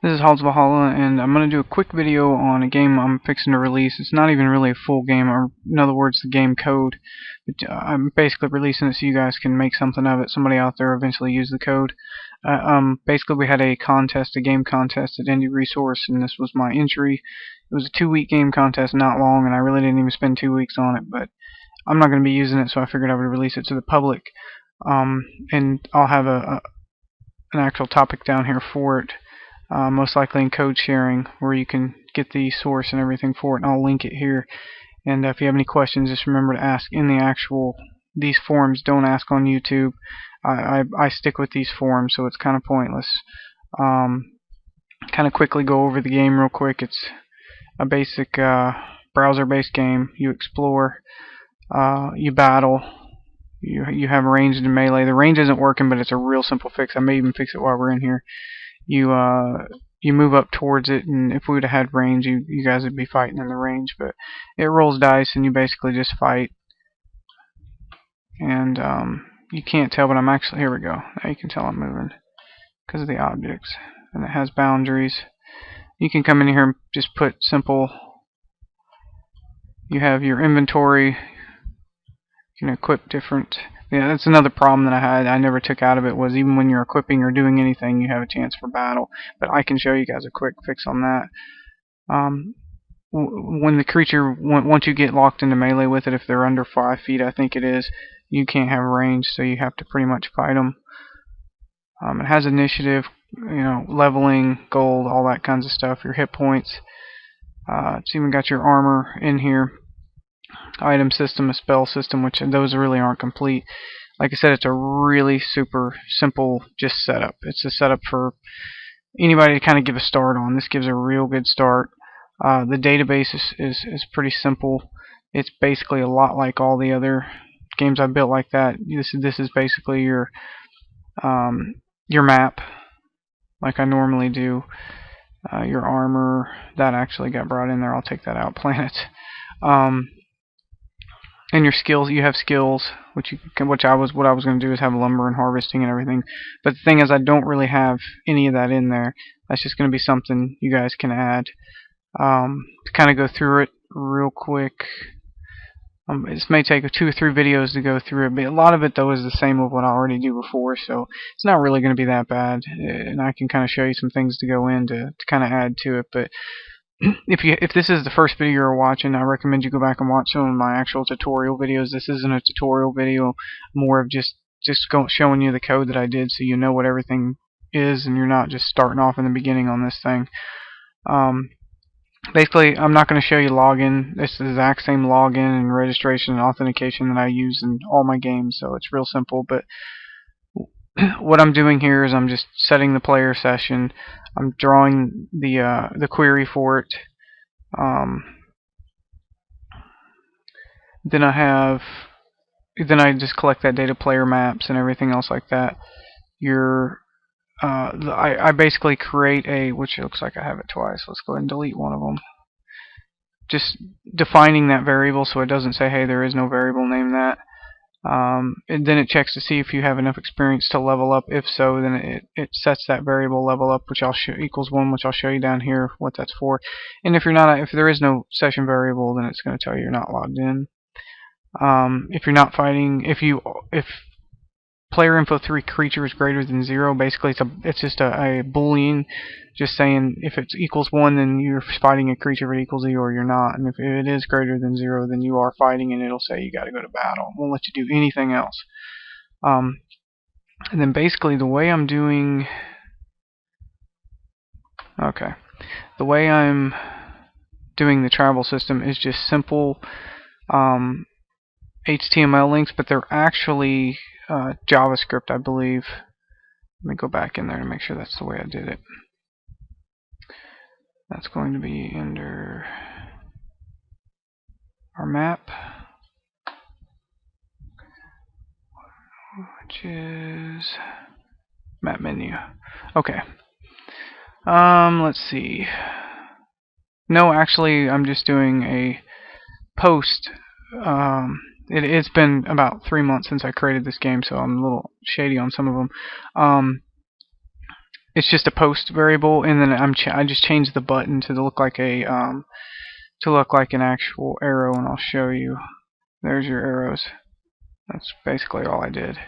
This is Halls Valhalla, and I'm going to do a quick video on a game I'm fixing to release. It's not even really a full game, or in other words, the game code. But I'm basically releasing it so you guys can make something of it. Somebody out there eventually use the code. Basically, we had a contest, a game contest at Indie Resource, and this was my entry. It was a 2-week game contest, not long, and I really didn't even spend 2 weeks on it. But I'm not going to be using it, so I figured I would release it to the public. And I'll have an actual topic down here for it. Most likely in code sharing, where you can get the source and everything for it, and I'll link it here. And if you have any questions, just remember to ask in these forums. Don't ask on YouTube. I stick with these forums, so it's kind of pointless. Kind of quickly go over the game real quick. It's a basic browser-based game. You explore, you battle. You have ranged and melee. The range isn't working, but it's a real simple fix. I may even fix it while we're in here. You move up towards it, and if we would have had range, you guys would be fighting in the range. But it rolls dice, and you basically just fight. And you can't tell, but I'm actually, here we go. Now you can tell I'm moving because of the objects, and it has boundaries. You can come in here and just put simple. You have your inventory. You can equip different. Yeah, that's another problem that I had. I never took out of it, was even when you're equipping or doing anything, you have a chance for battle. But I can show you guys a quick fix on that. When the creature, once you get locked into melee with it, if they're under 5 feet, I think it is, you can't have range, so you have to pretty much fight them. It has initiative, leveling, gold, all that kinds of stuff. Your hit points. It's even got your armor in here. Item system, a spell system, which those really aren't complete. Like I said, it's a really super simple just setup. It's a setup for anybody to kind of give a start on. This gives a real good start. The database is pretty simple. It's basically a lot like all the other games I've built like that. This is basically your map, like I normally do. Your armor, that actually got brought in there. I'll take that out. Planets. And your skills, you have skills, what I was going to do is have lumber and harvesting and everything. But the thing is, I don't really have any of that in there. That's just going to be something you guys can add. To kind of go through it real quick. This may take 2 or 3 videos to go through it, but a lot of it though is the same of what I already do before, so it's not really going to be that bad. And I can kind of show you some things to go in to kind of add to it. But if this is the first video you're watching, I recommend you go back and watch some of my actual tutorial videos. This isn't a tutorial video, more of just showing you the code that I did, so you know what everything is, and you're not just starting off in the beginning on this thing. Basically, I'm not going to show you login. It's the exact same login and registration and authentication that I use in all my games, so it's real simple. But what I'm doing here is I'm just setting the player session. I'm drawing the query for it. Then I just collect that data, player maps, and everything else like that. I basically create which looks like I have it twice. Let's go ahead and delete one of them. Just defining that variable so it doesn't say, hey, there is no variable named that. And then it checks to see if you have enough experience to level up. If so, then it sets that variable level up, which equals 1, which I'll show you down here what that's for. And if there is no session variable, then it's going to tell you you're not logged in. If you're not fighting, if player info 3 creature is greater than 0, basically it's just a boolean, just saying if it equals 1, then you're fighting a creature. If it equals 0, you're not. And if it is greater than 0, then you are fighting, and it'll say you got to go to battle. It won't let you do anything else. And then basically the way I'm doing, the way I'm doing the travel system is just simple HTML links, but they're actually JavaScript, I believe. Let me go back in there to make sure that's the way I did it. That's going to be under our map, which is map menu. Okay. Let's see. No, actually, I'm just doing a post. It's been about 3 months since I created this game, so I'm a little shady on some of them. it's just a post variable, and then I just changed the button to look like a an actual arrow, and I'll show you. There's your arrows. That's basically all I did.